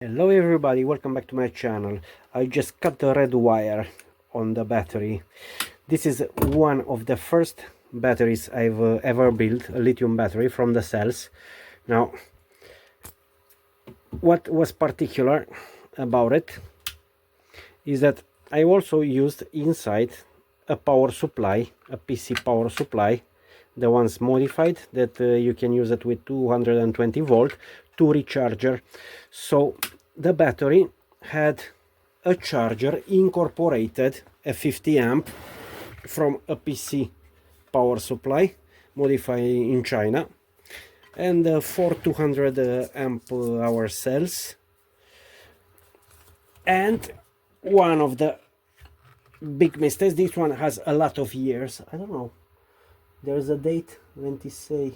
Hello everybody, welcome back to my channel. I just cut the red wire on the battery. This is one of the first batteries I've ever built, a lithium battery from the cells. Now, what was particular about it is that I also used inside a power supply, a PC power supply, the ones modified that you can use it with 220 volt, two recharger. So the battery had a charger incorporated, a 50 amp from a PC power supply modified in China, and four 200 amp hour cells, and one of the big mistakes, this one has a lot of years, I don't know, there's a date, when to say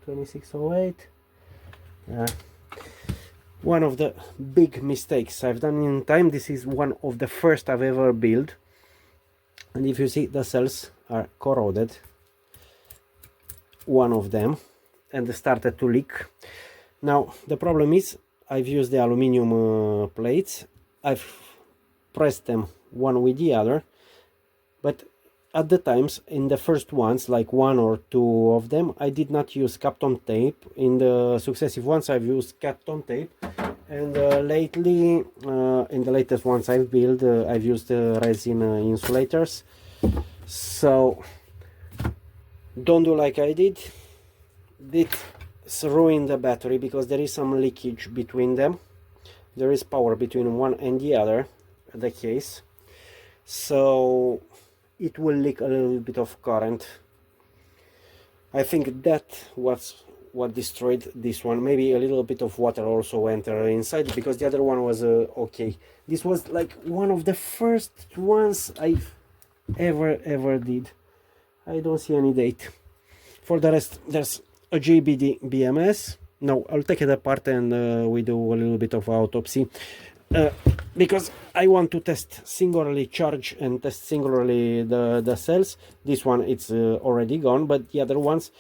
2608. One of the big mistakes I've done in time. This is one of the first I've ever built, and if you see, the cells are corroded, one of them, and started to leak. Now the problem is I've used the aluminum plates, I've pressed them one with the other, but at the times, in the first ones, like one or two of them, I did not use Kapton tape. In the successive ones I've used Kapton tape, and lately in the latest ones I've built, I've used resin insulators. So don't do like I did. It's ruined the battery because there is some leakage between them. There is power between one and the other, the case, so it will leak a little bit of current. I think that was what destroyed this one. Maybe a little bit of water also entered inside, because the other one was okay. This was like one of the first ones I've ever did. I don't see any date. For the rest, there's a JBD BMS. Now I'll take it apart and we do a little bit of autopsy. Because I want to test singularly charge and test singularly the cells. This one, it's already gone, but the other ones,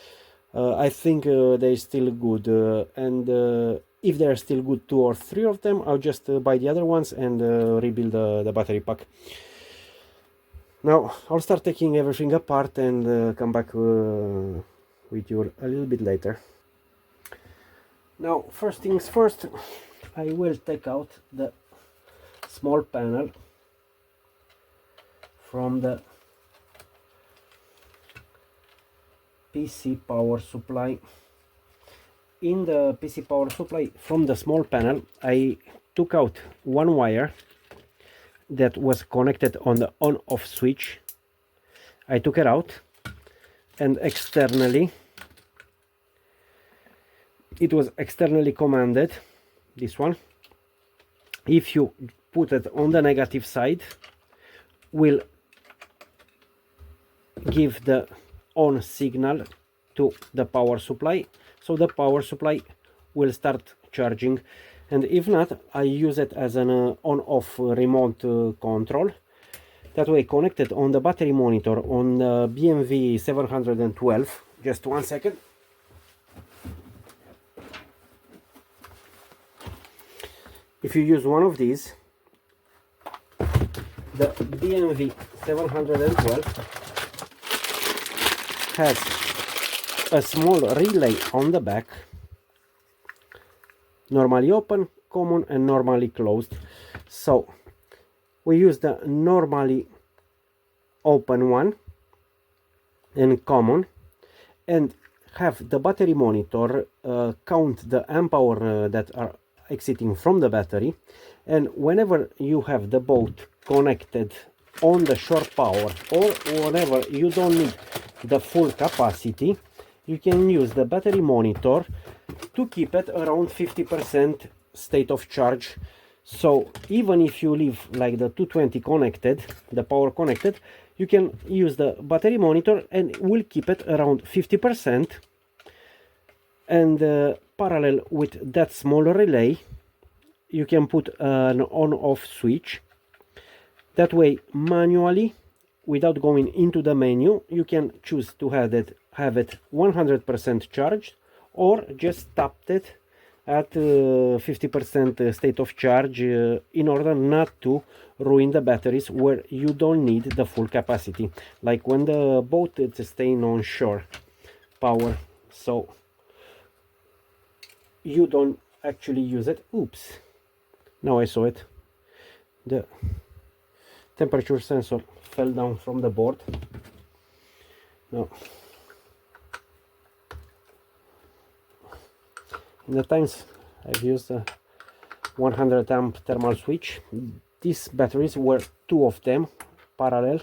I think they're still good. And if they're still good, two or three of them, I'll just buy the other ones and rebuild the battery pack. Now I'll start taking everything apart and come back with you a little bit later. Now, first things first, I will take out the small panel from the PC power supply. In the PC power supply, from the small panel, I took out one wire that was connected on the on-off switch. I took it out, and externally, it was externally commanded, this one. If you put it on the negative side, will give the on signal to the power supply, so the power supply will start charging. And if not, I use it as an on-off remote control. That way, connected on the battery monitor on the BMW 712. Just one second. If you use one of these, the BMW 712 has a small relay on the back, normally open, common, and normally closed. So we use the normally open one and common, and have the battery monitor count the amp hour that are exiting from the battery, and whenever you have the boat connected on the short power, or whenever you don't need the full capacity, you can use the battery monitor to keep it around 50% state of charge. So even if you leave like the 220 connected, the power connected, you can use the battery monitor and will keep it around 50%. And parallel with that small relay, you can put an on-off switch. That way, manually, without going into the menu, you can choose to have it 100% charged, or just tap it at 50% state of charge in order not to ruin the batteries where you don't need the full capacity, like when the boat is staying on shore power, so you don't actually use it. Oops, now I saw it. The temperature sensor fell down from the board. Now, in the times I've used a 100 amp thermal switch, these batteries were two of them parallel.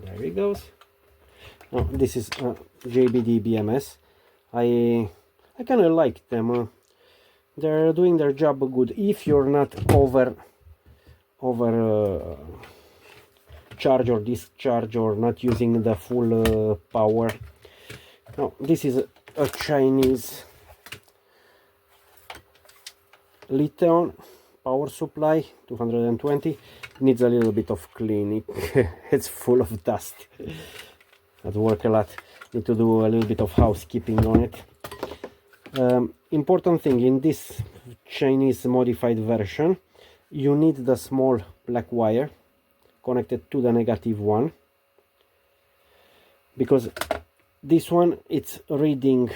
There it goes. Now, this is JBD BMS. I kind of like them. They're doing their job good if you're not over charge or discharge or not using the full power. Now, this is a Chinese lithium power supply, 220. Needs a little bit of cleaning. It's full of dust. That work a lot. Need to do a little bit of housekeeping on it. Important thing, in this Chinese modified version, you need the small black wire connected to the negative one, because this one, it's reading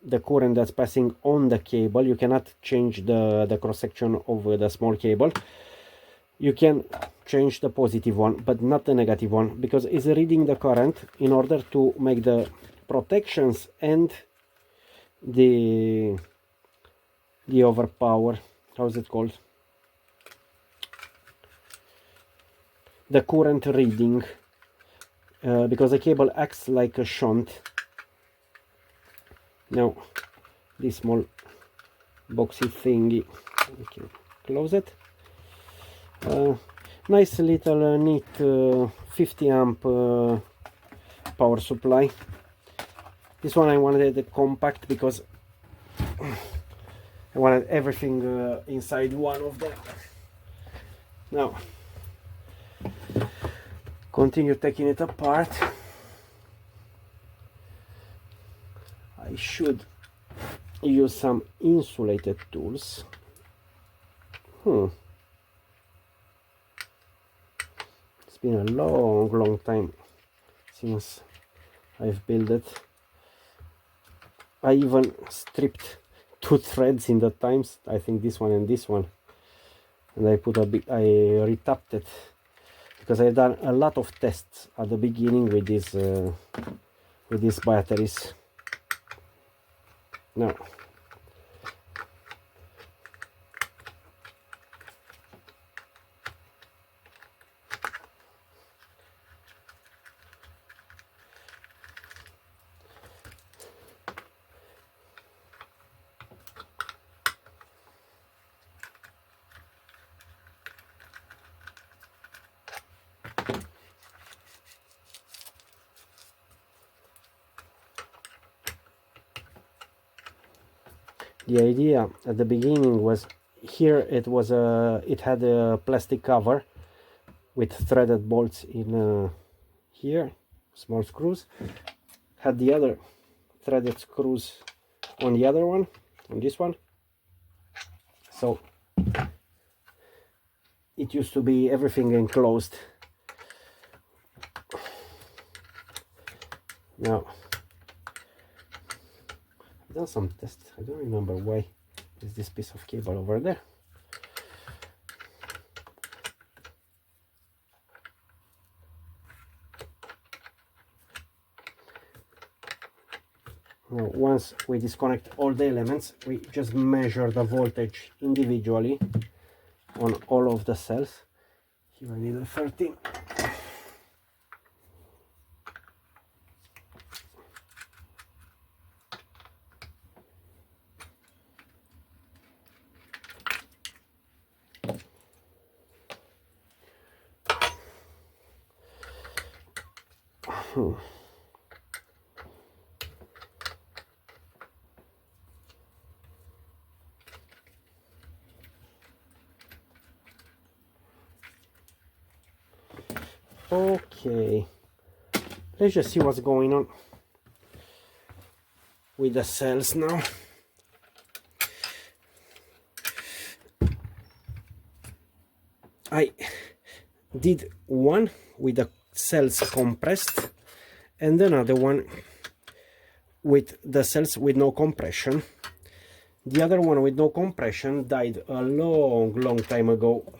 the current that's passing on the cable. You cannot change the cross section of the small cable. You can change the positive one, but not the negative one, because it's reading the current in order to make the protections and the overpower, how's it called, the current reading, because the cable acts like a shunt. Now, this small boxy thingy, we can close it. Nice little neat 50 amp power supply. This one I wanted it compact because I wanted everything inside one of them. Now, continue taking it apart. I should use some insulated tools. It's been a long time since I've built it. I even stripped two threads in the times, I think this one and this one, and I put a bit, I retapped it, because I've done a lot of tests at the beginning with these batteries. Now, the idea at the beginning was, here it was it had a plastic cover with threaded bolts in here, small screws. Had the other threaded screws on the other one, on this one. So it used to be everything enclosed. Now, I've done some tests. I don't remember why is this piece of cable over there. Now, once we disconnect all the elements, we just measure the voltage individually on all of the cells. Here I need a 13. Okay, let's just see what's going on with the cells now. I did one with the cells compressed and another one with the cells with no compression. The other one with no compression died a long time ago.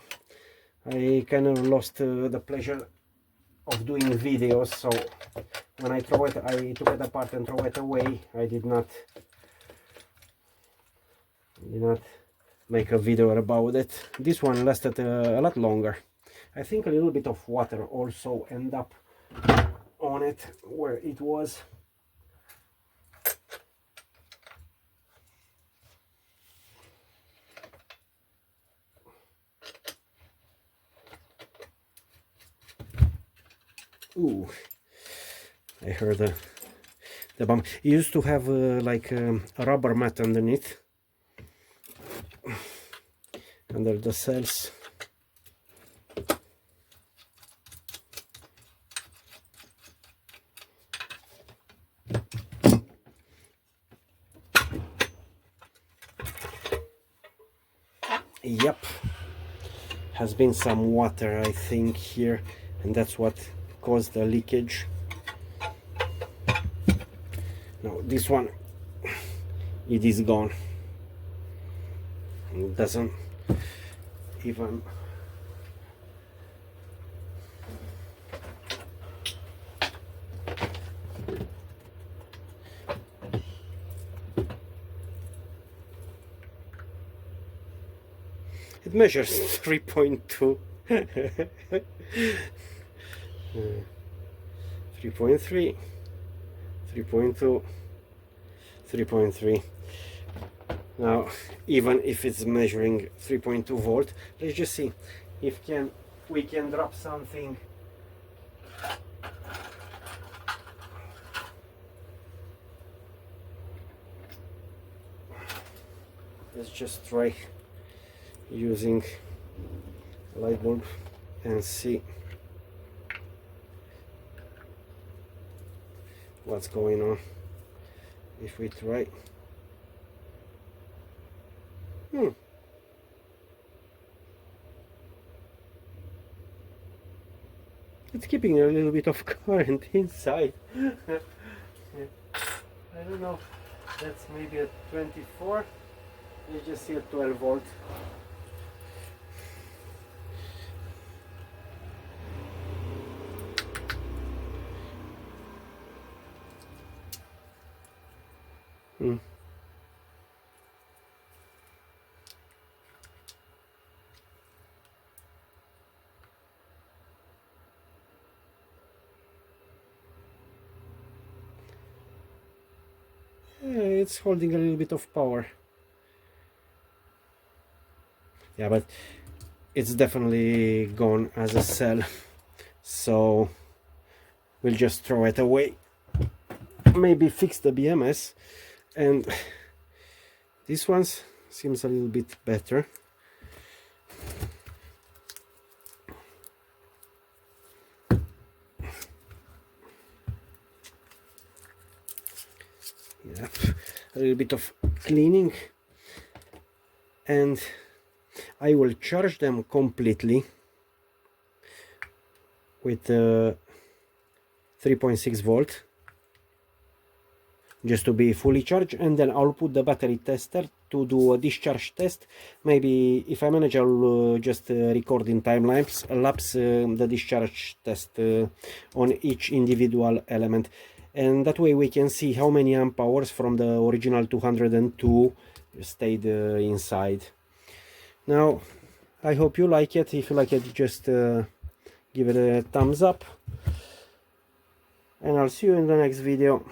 I kind of lost the pleasure of doing videos, so when I throw it, I took it apart and throw it away. I did not make a video about it. This one lasted a lot longer. I think a little bit of water also ended up on it where it was. Ooh, I heard the bomb. It used to have like a rubber mat underneath, under the cells. Yep, has been some water, I think, here, and that's what caused the leakage. Now this one, it is gone. It doesn't even it measures 3.2 3.3 3.2 3.3. Now even if it's measuring 3.2 volt, let's just see if we can drop something. Let's just try using a light bulb and see what's going on. If we try, it's keeping a little bit of current inside. I don't know, that's maybe a 24. You just see a 12 volt. It's holding a little bit of power. Yeah, but it's definitely gone as a cell, so we'll just throw it away. Maybe fix the BMS, and this one seems a little bit better. Yeah, a little bit of cleaning, and I will charge them completely with 3.6 volt, just to be fully charged, and then I'll put the battery tester to do a discharge test. Maybe if I manage, I'll just record in time lapse the discharge test on each individual element, and that way we can see how many amp hours from the original 202 stayed inside. Now I hope you like it. If you like it, just give it a thumbs up, and I'll see you in the next video.